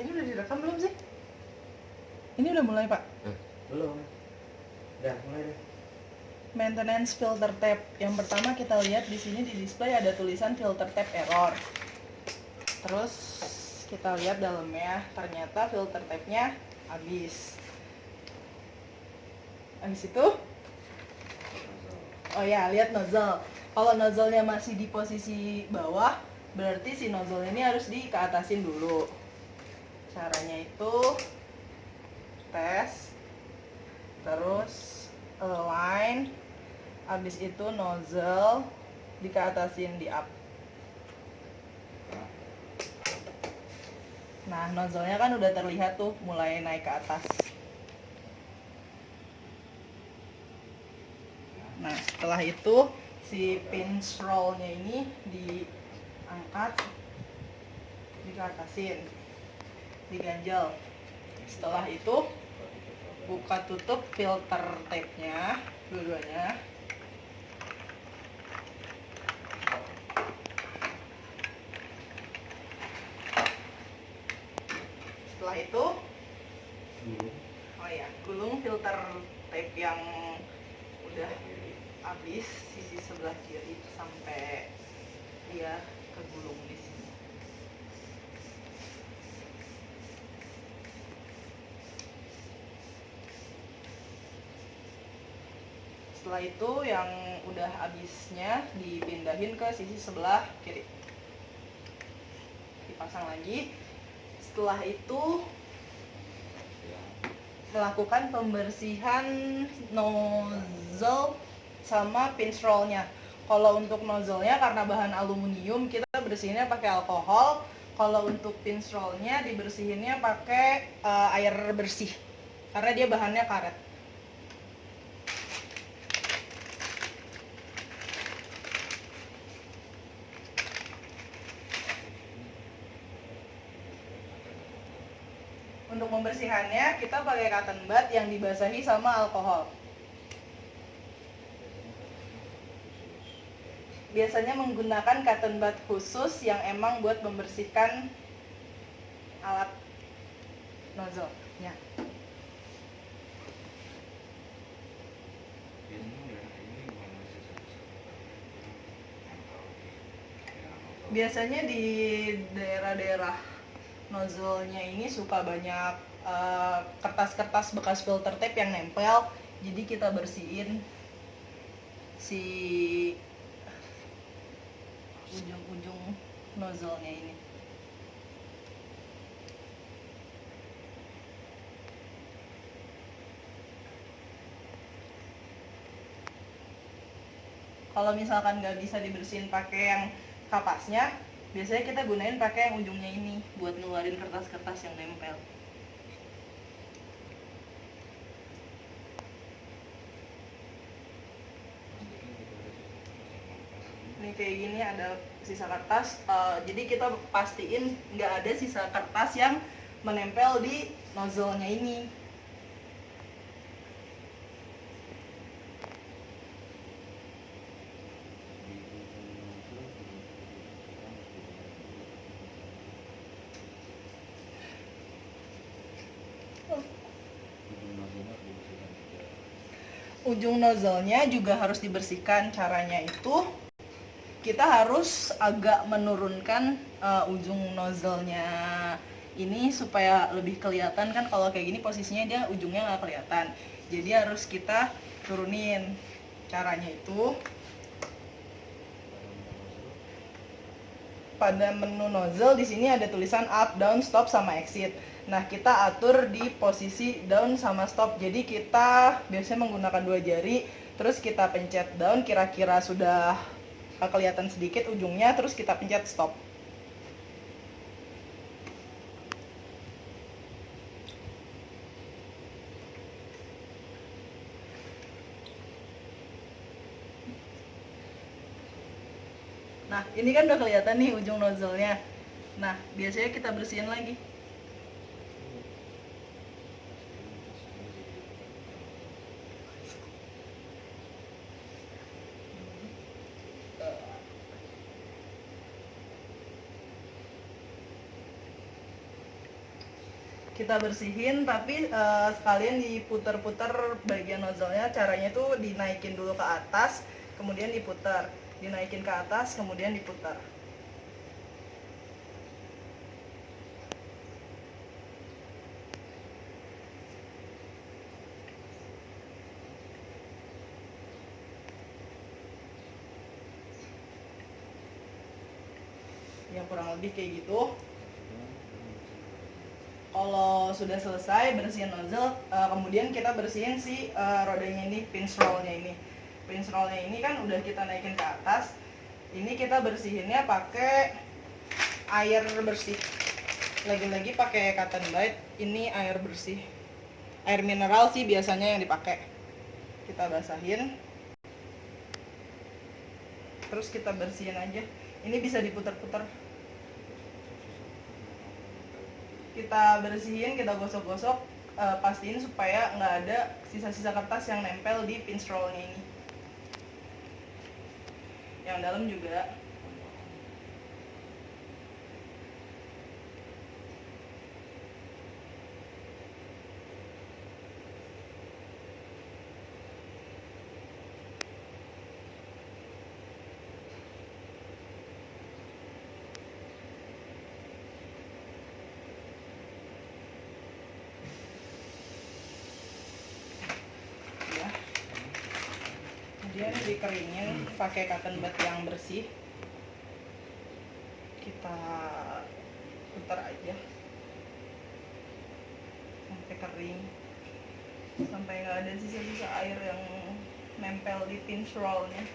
Ini udah direkam belum sih? Ini udah mulai, Pak? Belum. Udah mulai deh. Maintenance filter tab. Yang pertama kita lihat di sini di display ada tulisan filter tab error. Terus kita lihat dalamnya, ternyata filter tabnya habis. Habis itu, oh ya, lihat nozzle. Kalau nozzle-nya masih di posisi bawah, berarti si nozzle ini harus dikeatasin dulu. Caranya itu tes, terus align, habis itu nozzle dikeatasin di up. Nah, nozzle-nya kan udah terlihat tuh mulai naik ke atas. Nah, setelah itu si pinch roll-nya ini diangkat, dikeatasin, diganjel. Setelah itu buka tutup filter tape-nya, dua-duanya. Setelah itu, oh ya, gulung filter tape yang udah habis sisi sebelah kiri sampai dia kegulung di sini. Setelah itu yang udah habisnya dipindahin ke sisi sebelah kiri, dipasang lagi. Setelah itu melakukan pembersihan nozzle sama pinch roll-nya. Kalau untuk nozzle-nya karena bahan aluminium, kita bersihinnya pakai alkohol. Kalau untuk pinch roll-nya dibersihinnya pakai air bersih karena dia bahannya karet. Untuk membersihkannya kita pakai cotton bud yang dibasahi sama alkohol. Biasanya menggunakan cotton bud khusus yang emang buat membersihkan alat nozzle-nya. Biasanya di daerah-daerah nozzle-nya ini suka banyak kertas-kertas bekas filter tape yang nempel, jadi kita bersihin si ujung-ujung nozzle-nya ini. Kalau misalkan nggak bisa dibersihin pakai yang kapasnya, biasanya kita gunain pakai yang ujungnya ini buat ngeluarin kertas-kertas yang nempel. Ini kayak gini ada sisa kertas, jadi kita pastiin nggak ada sisa kertas yang menempel di nozzle-nya ini. Ujung nozzle-nya juga harus dibersihkan. Caranya itu kita harus agak menurunkan ujung nozzle-nya ini supaya lebih kelihatan. Kan kalau kayak gini posisinya dia ujungnya nggak kelihatan, jadi harus kita turunin. Caranya itu pada menu nozzle di sini ada tulisan up, down, stop, sama exit. Nah, kita atur di posisi down sama stop. Jadi kita biasanya menggunakan 2 jari, terus kita pencet down, kira-kira sudah kelihatan sedikit ujungnya, terus kita pencet stop. Nah, ini kan udah kelihatan nih ujung nozzle-nya. Nah, biasanya kita bersihin lagi. kita bersihin, tapi sekalian diputar-putar bagian nozzle-nya. Caranya tuh dinaikin dulu ke atas, kemudian diputar, dinaikin ke atas, kemudian diputar. Ya kurang lebih kayak gitu. Kalau sudah selesai bersihin nozzle, kemudian kita bersihin si rodanya ini, pinch roll-nya ini. Pinch roll-nya ini kan udah kita naikin ke atas. Ini kita bersihinnya pakai air bersih. Lagi-lagi pakai cotton bud. Ini air bersih. Air mineral sih biasanya yang dipakai. Kita basahin. Terus kita bersihin aja. Ini bisa diputar-putar. Kita bersihin, kita gosok-gosok, pastiin supaya nggak ada sisa-sisa kertas yang nempel di pinch roll-nya ini. Yang dalam juga. Kemudian dikeringin pakai cotton bud yang bersih. Kita putar aja sampai kering, sampai nggak ada sisa-sisa air yang nempel di pinch roll-nya.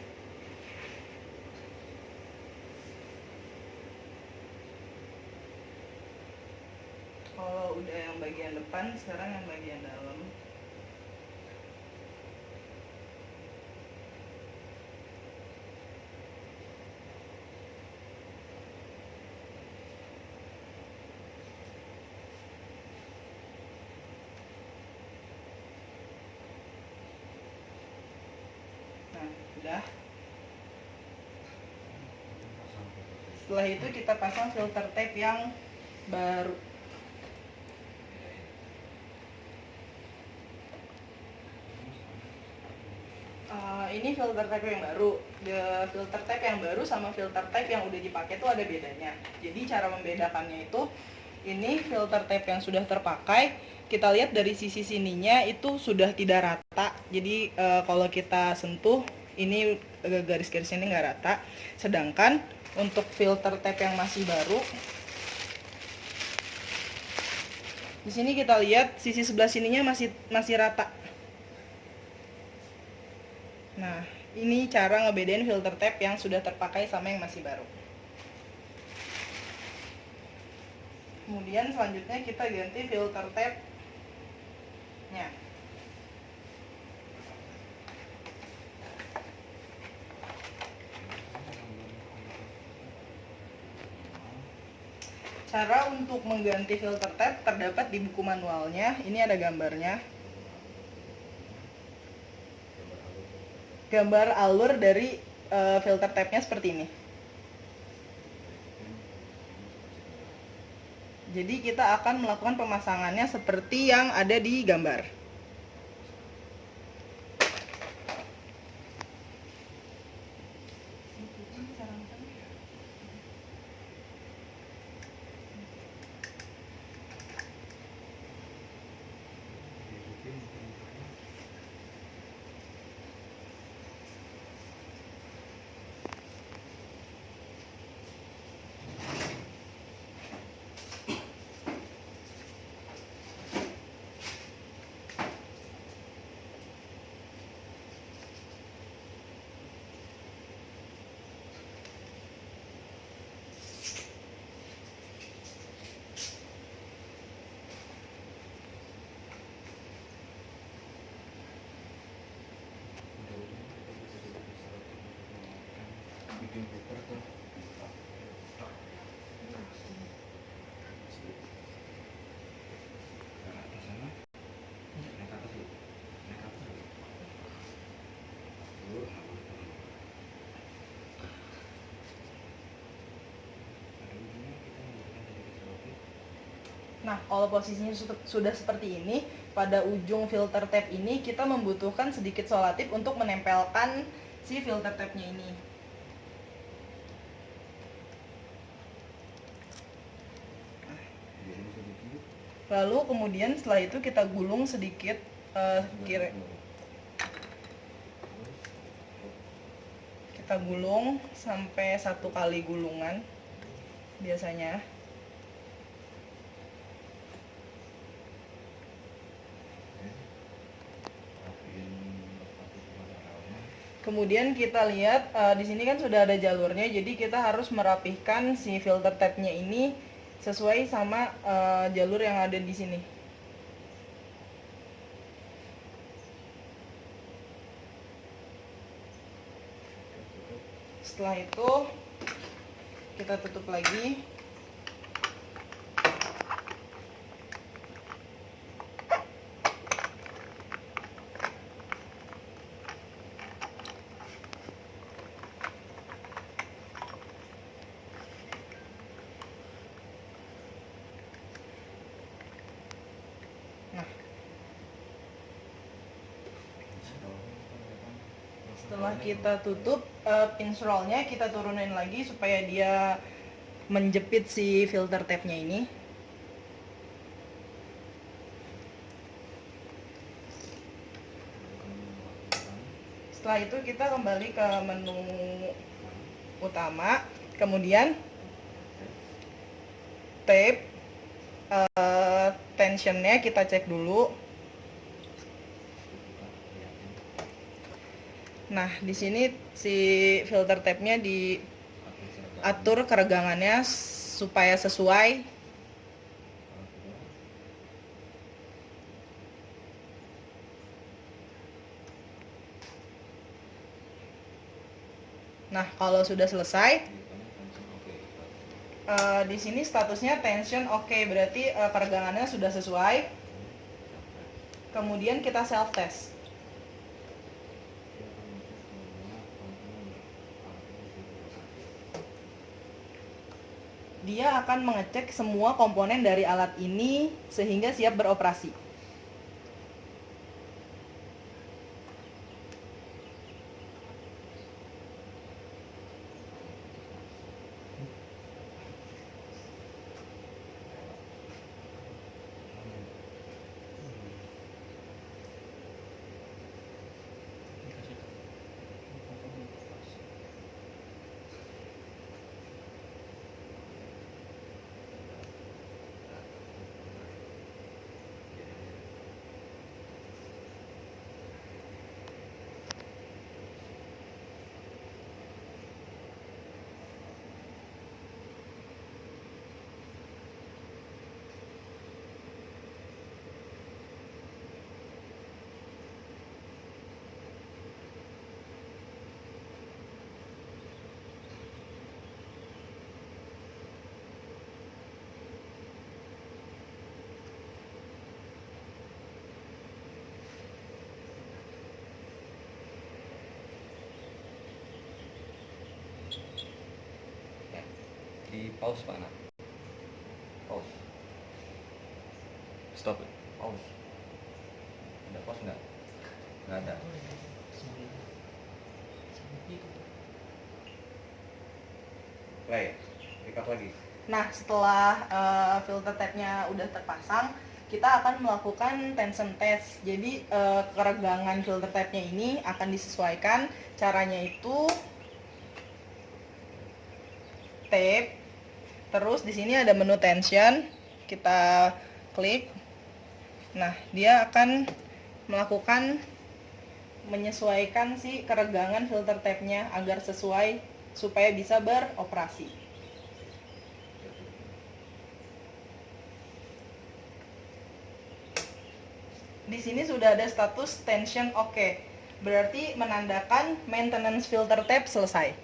Kalau udah yang bagian depan, sekarang yang bagian dalam. Nah, udah. Setelah itu kita pasang filter tape yang baru. Ini filter tape yang baru. Filter tape yang baru sama filter tape yang udah dipakai tuh ada bedanya. Jadi cara membedakannya itu, ini filter tape yang sudah terpakai, kita lihat dari sisi sininya itu sudah tidak rata. Jadi kalau kita sentuh, ini garis-garis ini nggak rata. Sedangkan untuk filter tape yang masih baru, di sini kita lihat sisi sebelah sininya masih rata. Nah, ini cara ngebedain filter tape yang sudah terpakai sama yang masih baru. Kemudian selanjutnya kita ganti filter tape-nya. Cara untuk mengganti filter tape terdapat di buku manualnya. Ini ada gambarnya. Gambar alur dari filter tape-nya seperti ini. Jadi kita akan melakukan pemasangannya seperti yang ada di gambar. Bikin puter tuh. Nah, kalau posisinya sudah seperti ini, pada ujung filter tap ini kita membutuhkan sedikit selotip untuk menempelkan si filter tapnya ini. Lalu kemudian setelah itu kita gulung sedikit kita gulung sampai 1 kali gulungan biasanya. Kemudian kita lihat di sini kan sudah ada jalurnya, jadi kita harus merapihkan si filter tapnya ini sesuai sama jalur yang ada di sini. Setelah itu kita tutup lagi. Nah, setelah kita tutup pinch roll-nya kita turunin lagi supaya dia menjepit si filter tapnya ini. Setelah itu kita kembali ke menu utama, kemudian tape tensionnya kita cek dulu. Nah, di sini si filter tapnya diatur keregangannya supaya sesuai. Nah, kalau sudah selesai, di sini statusnya tension oke, berarti keregangannya sudah sesuai. Kemudian kita self test. Dia akan mengecek semua komponen dari alat ini sehingga siap beroperasi. Di pause Pak Nak. Pause. Stop. Pause. Ada pause nggak? Nggak ada. Play. Record lagi. Nah, setelah filter tapnya udah terpasang, kita akan melakukan tension test. Jadi keregangan filter tapnya ini akan disesuaikan. Caranya itu tape. Terus di sini ada menu tension, kita klik. Nah, dia akan menyesuaikan si keregangan filter tapnya agar sesuai supaya bisa beroperasi. Di sini sudah ada status tension oke. Berarti menandakan maintenance filter tape selesai.